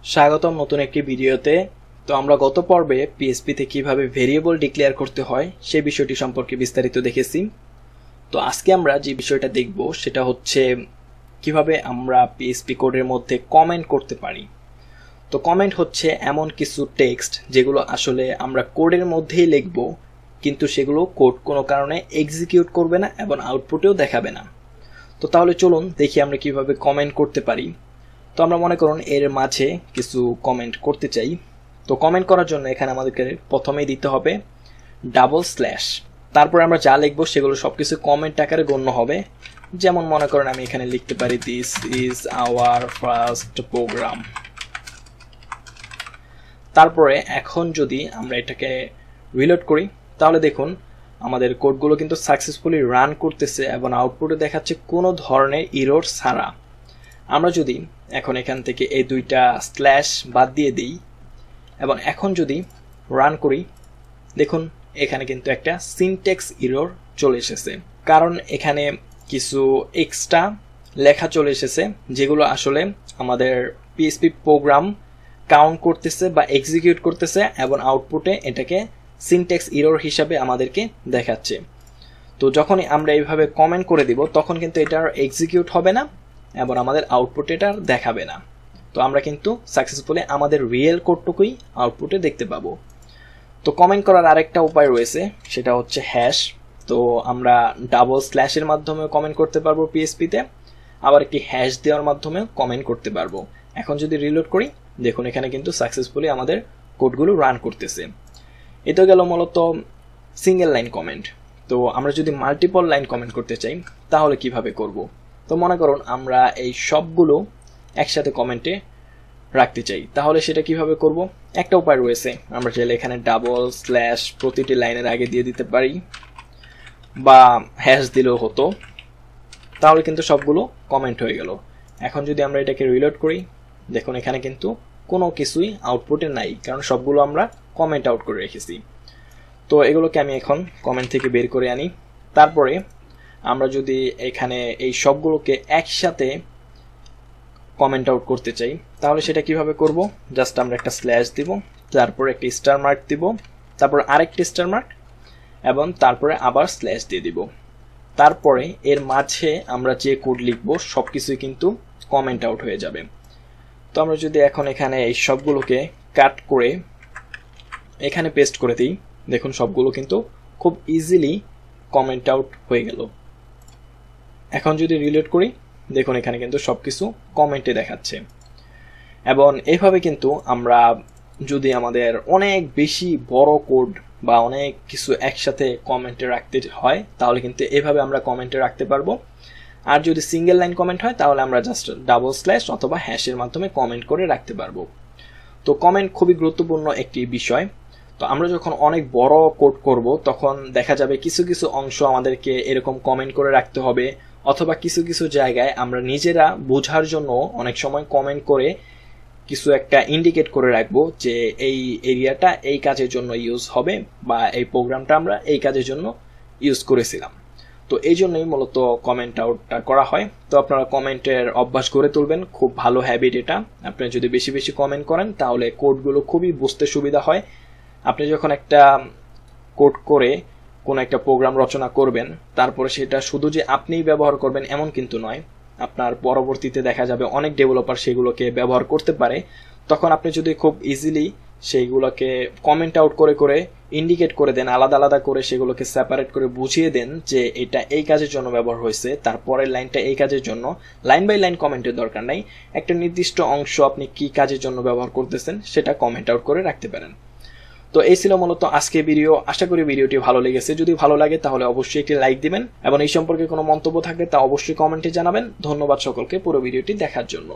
স্বাগতম নতুন একটি ভিডিওতে। তো আমরা গত পর্বে পিএইচপিতে কিভাবে ভেরিয়েবল ডিক্লেয়ার করতে হয় সেই বিষয়টি সম্পর্কে বিস্তারিত দেখেছি। তো আজকে আমরা যে বিষয়টা দেখব সেটা হচ্ছে কিভাবে আমরা পিএইচপি কোডের মধ্যে কমেন্ট করতে পারি। তো কমেন্ট হচ্ছে এমন কিছু টেক্সট যেগুলো আসলে আমরা কোডের মধ্যেই লিখব, কিন্তু সেগুলো কোড কোনো কারণে এক্সিকিউট করবে না এবং আউটপুটেও দেখাবে না। তো তাহলে চলুন দেখি আমরা কিভাবে কমেন্ট করতে পারি। তো আমরা মনে করুন এর মাঝে কিছু কমেন্ট করতে চাই। তো কমেন্ট করার জন্য এখানে আমাদেরকে প্রথমেই দিতে হবে ডাবল স্ল্যাশ, তারপর আমরা যা লিখবো সেগুলো সবকিছু কমেন্ট আকারে গণ্য হবে। যেমন মনে করেন আমি এখানে লিখতে পারি this is our first program. তারপরে এখন যদি আমরা এটাকে রিলোড করি তাহলে দেখুন আমাদের কোডগুলো কিন্তু সাকসেসফুলি রান করতেছে এবং আউটপুটে দেখাচ্ছে কোনো ধরনের এরর ছাড়া। আমরা যদি এখন এখান থেকে এই দুইটা স্ল্যাশ বাদ দিয়ে দিই এবং এখন যদি রান করি, দেখুন এখানে কিন্তু একটা সিনট্যাক্স এরর চলে এসেছে, কারণ এখানে কিছু এক্সট্রা লেখা চলে এসেছে যেগুলো আসলে আমাদের পিএইচপি প্রোগ্রাম কাউন্ট করতেছে বা এক্সিকিউট করতেছে এবং আউটপুটে এটাকে সিনট্যাক্স এরর হিসাবে আমাদেরকে দেখাচ্ছে। তো যখনই আমরা এইভাবে কমেন্ট করে দিব তখন কিন্তু এটা আর এক্সিকিউট হবে না এবং আমাদের আউটপুটে এটা দেখাবে না। তো আমরা কিন্তু সাকসেসফুলি আমাদের রিয়েল কোডটুকুই আউটপুটে দেখতে পাবো। তো কমেন্ট করার আরেকটা উপায় রয়েছে, সেটা হচ্ছে হ্যাশ। তো আমরা ডাবল স্ল্যাশের মাধ্যমে কমেন্ট করতে পারবো পিএইচপিতে, আবার একটি হ্যাশ দেওয়ার মাধ্যমে কমেন্ট করতে পারবো। এখন যদি রিলোড করি দেখুন এখানে কিন্তু সাকসেসফুলি আমাদের কোডগুলো রান করতেছে। এটা গেল মূলত সিঙ্গেল লাইন কমেন্ট। তো আমরা যদি মাল্টিপল লাইন কমেন্ট করতে চাই তাহলে কিভাবে করব? তো মনে করুন আমরা এই সবগুলো একসাথে কমেন্টে রাখতে চাই, তাহলে সেটা কিভাবে করব? একটা উপায় রয়েছে, আমরা চাইলে এখানে ডাবল স্ল্যাশ প্রতিটি লাইনের আগে দিয়ে দিতে পারি বা হ্যাশ দিলেও হতো, তাহলে কিন্তু সবগুলো কমেন্ট হয়ে গেল। এখন যদি আমরা এটাকে রিলোড করি দেখুন এখানে কিন্তু কোনো কিছুই আউটপুটে নাই, কারণ সবগুলো আমরা কমেন্ট আউট করে রেখেছি। তো এগুলোকে আমি এখন কমেন্ট থেকে বের করে আনি। তারপরে আমরা যদি এখানে এই সবগুলোকে একসাথে কমেন্ট আউট করতে চাই তাহলে সেটা কিভাবে করব? জাস্ট আমরা একটা স্ল্যাশ দিব, তারপর একটা স্টার মার্ক দিব, তারপর আরেকটা স্টার মার্ক এবং তারপরে আবার স্ল্যাশ দিয়ে দিব। তারপরে এর মাঝে আমরা যে কোড লিখবো সবকিছুই কিন্তু কমেন্ট আউট হয়ে যাবে। তো আমরা যদি এখন এখানে এই সবগুলোকে কাট করে এখানে পেস্ট করে দিই দেখুন সবগুলো কিন্তু খুব ইজিলি কমেন্ট আউট হয়ে গেল। এখন যদি রিলোড করি দেখুন এখানে কিন্তু সবকিছু কমেন্টে দেখাচ্ছে। এবং এইভাবে কিন্তু আমরা যদি আমাদের অনেক বেশি বড় কোড বা অনেক কিছু একসাথে কমেন্টে রাখতে হয় তাহলে কিন্তু এইভাবে আমরা কমেন্টে রাখতে পারবো। আর যদি সিঙ্গেল লাইন কমেন্ট হয় তাহলে আমরা জাস্ট ডাবল স্ল্যাশ অথবা হ্যাশের মাধ্যমে কমেন্ট করে রাখতে পারবো। তো কমেন্ট খুবই গুরুত্বপূর্ণ একটি বিষয়। তো আমরা যখন অনেক বড় কোড করব তখন দেখা যাবে কিছু কিছু অংশ আমাদেরকে এরকম কমেন্ট করে রাখতে হবে, অথবা কিছু কিছু জায়গায় আমরা নিজেরা বোঝার জন্য অনেক সময় কমেন্ট করে কিছু একটা ইন্ডিকেট করে রাখবো যে এই এরিয়াটা এই কাজের জন্য ইউজ হবে বা এই প্রোগ্রামটা আমরা এই কাজের জন্য ইউজ করেছিলাম। তো এই জন্যই মূলত কমেন্ট আউটটা করা হয়। তো আপনারা কমেন্টের অভ্যাস গড়ে তুলবেন, খুব ভালো হ্যাবিট এটা। আপনি যদি বেশি বেশি কমেন্ট করেন তাহলে কোডগুলো খুবই বুঝতে সুবিধা হয়। আপনি যখন একটা কোড করে কোনো একটা প্রোগ্রাম রচনা করবেন তারপরে সেটা শুধু যে আপনিই ব্যবহার করবেন এমন কিন্তু নয়, আপনার পরবর্তীতে দেখা যাবে অনেক ডেভেলপার সেগুলোকে ব্যবহার করতে পারে। তখন আপনি যদি খুব ইজিলি সেইগুলোকে কমেন্ট আউট করে করে ইন্ডিকেট করে দেন, আলাদা আলাদা করে সেগুলোকে সেপারেট করে বুঝিয়ে দেন যে এটা এই কাজের জন্য ব্যবহার হয়েছে, তারপরের লাইনটা এই কাজের জন্য, লাইন বাই লাইন কমেন্টের দরকার নাই, একটা নির্দিষ্ট অংশ আপনি কি কাজের জন্য ব্যবহার করতেছেন সেটা কমেন্ট আউট করে রাখতে পারেন। তো এই ছিল মূলত আজকে ভিডিও। আশা করি ভিডিওটি ভালো লেগেছে। যদি ভালো লাগে তাহলে অবশ্যই একটি লাইক দিবেন এবং এই সম্পর্কে কোনো মন্তব্য থাকলে তা অবশ্যই কমেন্টে জানাবেন। ধন্যবাদ সকলকে পুরো ভিডিওটি দেখার জন্য।